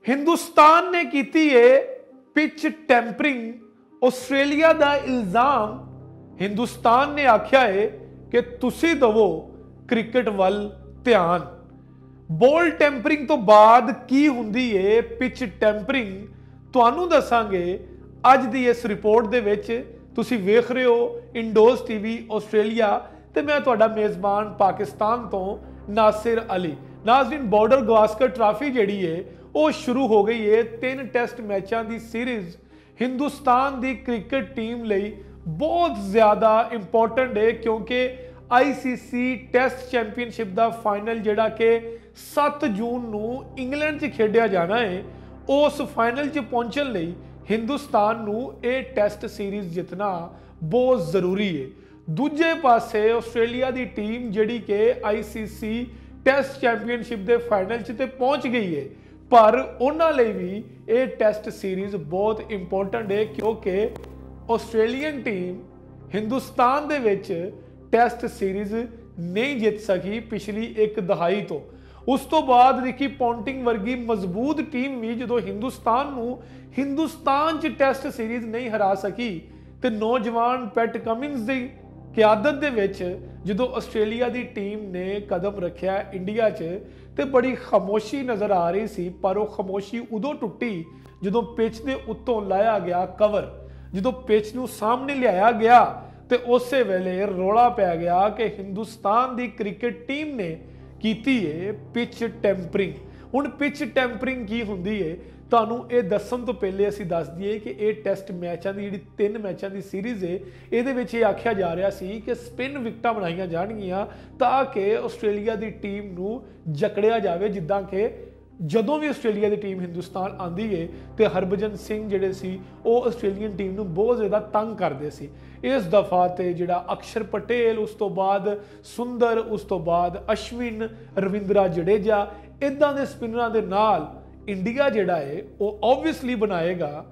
हिंदुस्तान ने की है पिच टैंपरिंग। ऑस्ट्रेलिया का इल्जाम हिंदुस्तान ने आख्या है कि तुसी दवो क्रिकेट वल ध्यान। बॉल टैंपरिंग तो बाद की हुंदी है पिच टैंपरिंग, तुहानू दसांगे अज दी इस रिपोर्ट दे विच। तुसी वेख रहे हो इंडोज टीवी ऑस्ट्रेलिया ते मैं तुहाडा मेज़बान पाकिस्तान तो नासिर अली। नाज़रीन, बॉर्डर गवास्कर ट्राफी जिहड़ी है वो शुरू हो गई है। 3 टेस्ट मैचों की सीरीज हिंदुस्तान की क्रिकेट टीम लई बहुत ज़्यादा इंपॉर्टेंट है, क्योंकि ICC टेस्ट चैंपीयनशिप का फाइनल जिहड़ा कि 7 जून नूं इंग्लैंड च खेडिया जाना है, उस फाइनल च पहुंचण लई हिंदुस्तान नूं ये टेस्ट सीरीज जितना बहुत जरूरी है। दूजे पासे ऑस्ट्रेलिया की टीम जिहड़ी कि ICC टेस्ट चैंपीयनशिप के फाइनल च ते पहुंच गई है, पर उन्हां लई भी ये टेस्ट सीरीज बहुत इंपॉर्टेंट है, क्योंकि ऑस्ट्रेलियन टीम हिंदुस्तान दे विच टेस्ट सीरीज नहीं जित सकी पिछली एक दहाई तो। उस तो बाद रिकी पॉन्टिंग वर्गी मजबूत टीम भी जो हिंदुस्तान च टेस्ट सीरीज नहीं हरा सकी, तो नौजवान पैट कमिंस की क्यादत दे विच जो ऑस्ट्रेलिया की टीम ने कदम रखा इंडिया च, तो बड़ी खामोशी नज़र आ रही सी। पर वो खामोशी उदों टुटी जो पिच के उत्तों लाया गया कवर, जो पिच नूं सामने लिया गया तो उस वेले रौला पै गया कि हिंदुस्तान की क्रिकेट टीम ने कीती है पिच टैंपरिंग। हुण पिच टैंपरिंग की हुंदी है, तुहानूं ये दस्सण तो पहले असीं दस दईए कि ये टेस्ट मैचों की जी 3 मैचों की सीरीज़ है, ये आख्या जा रहा सी कि स्पिन विकटां बनाईयां जाणगीआं ताकि ऑस्ट्रेलिया की टीम नूं जकड़िया जाए। जिद्दां कि जदों भी ऑस्ट्रेलिया की टीम हिंदुस्तान आती है तो हरभजन सिंह जिहड़े सी वो ऑस्ट्रेलियन टीम नूं बहुत ज़्यादा तंग करते सी। इस दफा तो जिहड़ा अक्षर पटेल, उस तो बाद सुंदर, उस तो बाद अश्विन, रविंद्रा जडेजा, इदां दे स्पिनरां दे नाल इंडिया जिहड़ा है वो ऑब्वियसली बनाएगा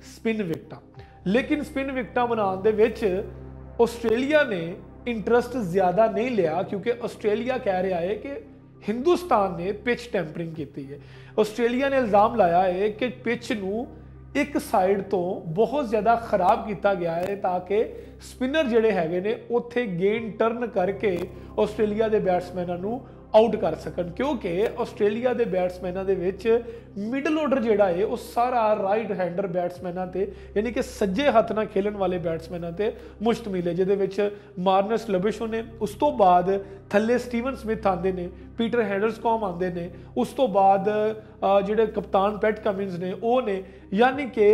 स्पिन विकटां। लेकिन स्पिन विकटां बनाउण दे विच ऑस्ट्रेलिया ने इंटरस्ट ज़्यादा नहीं लिया, क्योंकि ऑस्ट्रेलिया कह रहा है कि हिंदुस्तान ने पिच टैंपरिंग की है। ऑस्ट्रेलिया ने इल्जाम लाया है कि पिच नूं एक साइड तो बहुत ज़्यादा खराब किया गया है ताकि स्पिनर जिहड़े हैगे ने उत्थे गेन टर्न करके ऑस्ट्रेलिया के बैट्समैनों नूं आउट कर सकन, क्योंकि ऑस्ट्रेलिया के बैट्समैनों के विच मिडल ऑर्डर जिहड़ा है वो सारा राइट हैंडर बैट्समैनों ते यानी कि सज्जे हथ नाल खेलन वाले बैट्समैनों ते मुश्तमिल है, जिहदे विच मार्नस लबिशो ने, उस तो बाद थल्ले स्टीवन स्मिथ आते हैं, पीटर हैंडरस्कॉम आते हैं, उस तो बाद जिहड़े कप्तान पैट कमिंस ने वो ने, यानी कि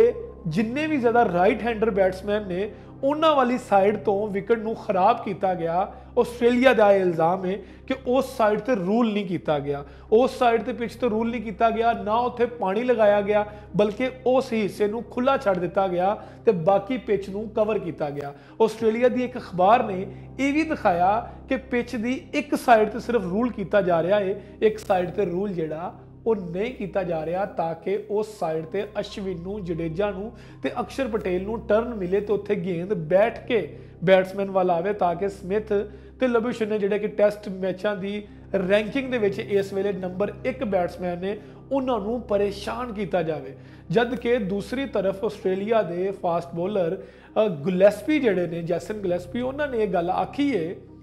जिन्ने भी ज़्यादा राइट हैंडर बैट्समैन ने उन्होंने वाली साइड तो विकेट नूं खराब किया गया। ऑस्ट्रेलिया का इल्जाम है कि उस साइड से रूल नहीं किया गया, उस साइड से पिच तो रूल नहीं किया गया, ना उत्थे पानी लगाया गया, बल्कि उस हिस्से नूं खुला छड़ दिता गया तो बाकी पिच नूं कवर किया गया। ऑस्ट्रेलिया की एक अखबार ने यह भी दिखाया कि पिच की एक साइड से सिर्फ रूल किया जा रहा है, एक साइड से रूल जिहड़ा वो नहीं किया जा रहा, ताकि उस साइड से अश्विन नूं, जडेजा नूं ते अक्षर पटेल नूं टर्न मिले तो उत्थे गेंद बैठ के बैट्समैन वाल आवे, ताकि स्मिथ ते लबिश ने जिहड़े कि टेस्ट मैचों की रैंकिंग दे विच इस वेले नंबर 1 बैट्समैन ने उन्होंने परेशान किया जाए। जद कि दूसरी तरफ ऑस्ट्रेलिया के फास्ट बॉलर गिलेस्पी जिहड़े ने, जैसन गिलेस्पी, उन्होंने ये गल आखी है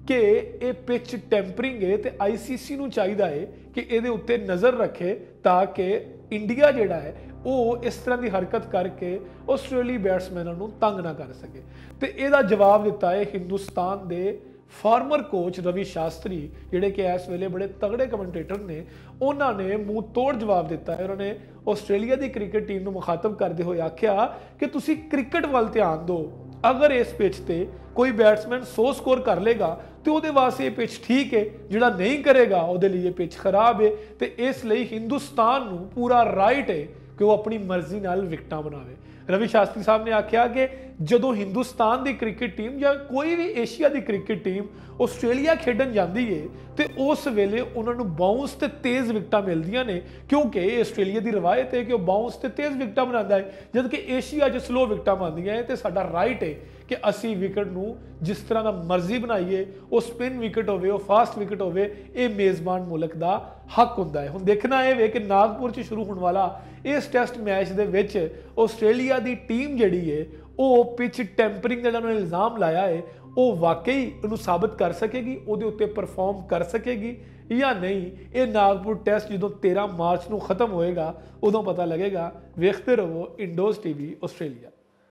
कि ये पिच टैंपरिंग है तो ICC नूं चाहिदा है कि ये उत्ते नज़र रखे ताकि इंडिया जिहड़ा है वो इस तरह की हरकत करके ऑस्ट्रेली बैट्समैनों नूं तंग ना कर सके। तो इसदा जवाब दिता है हिंदुस्तान के फॉर्मर कोच रवि शास्त्री, जिहड़े कि इस वेले बड़े तगड़े कमेंटेटर ने, उन्होंने मुंह तोड़ जवाब दिता है। उन्होंने ऑस्ट्रेलिया की क्रिकेट टीम को मुखातब करते हुए आख्या कि तुसी क्रिकेट वाल ध्यान दो, अगर इस पिच से कोई बैट्समैन 100 स्कोर कर लेगा तो वो वास्ते ये पिच ठीक है, जिहड़ा नहीं करेगा वो लिए पिच खराब है। तो इसलिए हिंदुस्तान नूं पूरा राइट है कि वो अपनी मर्जी नाल विकटां बनावे। रवि शास्त्री साहब ने आख्या कि जदों हिंदुस्तान की क्रिकेट टीम या कोई भी एशिया की क्रिकेट टीम ऑस्ट्रेलिया खेडन जाती है तो उस वेले उन्होंने बाउंस ते तेज़ विकटां मिलदियां ने, क्योंकि ऑस्ट्रेलिया की रवायत है कि वह बाउंस ते तेज़ विकटां बनाता है, जबकि एशिया 'च स्लो विकटां बनदियां है। तो साडा राइट है ਕਿ ਅਸੀਂ ਵਿਕਟ ਨੂੰ ਜਿਸ ਤਰ੍ਹਾਂ ਦਾ ਮਰਜ਼ੀ ਬਣਾਈਏ, ਉਹ ਸਪਿਨ ਵਿਕਟ ਹੋਵੇ, ਉਹ ਫਾਸਟ ਵਿਕਟ ਹੋਵੇ, ਇਹ ਮੇਜ਼ਬਾਨ ਮੁਲਕ ਦਾ ਹੱਕ ਹੁੰਦਾ ਹੈ। ਹੁਣ ਦੇਖਣਾ ਇਹ ਵੇ ਕਿ ਨਾਗਪੁਰ 'ਚ ਸ਼ੁਰੂ ਹੋਣ ਵਾਲਾ ਇਸ ਟੈਸਟ ਮੈਚ ਦੇ ਵਿੱਚ ਆਸਟ੍ਰੇਲੀਆ ਦੀ ਟੀਮ ਜਿਹੜੀ ਹੈ ਉਹ ਪਿਚ ਟੈਂਪਰਿੰਗ ਦਾ ਉਹਨਾਂ ਨੇ ਇਲਜ਼ਾਮ ਲਾਇਆ ਹੈ, ਉਹ ਵਾਕਈ ਉਹਨੂੰ ਸਾਬਤ ਕਰ ਸਕੇਗੀ, ਉਹਦੇ ਉੱਤੇ ਪਰਫਾਰਮ ਕਰ ਸਕੇਗੀ ਜਾਂ ਨਹੀਂ। ਇਹ ਨਾਗਪੁਰ ਟੈਸਟ ਜਦੋਂ 13 ਮਾਰਚ ਨੂੰ ਖਤਮ ਹੋਏਗਾ ਉਦੋਂ ਪਤਾ ਲੱਗੇਗਾ। ਵੇਖਦੇ ਰਹੋ ਇੰਡੋਜ਼ ਟੀਵੀ ਆਸਟ੍ਰੇਲੀਆ।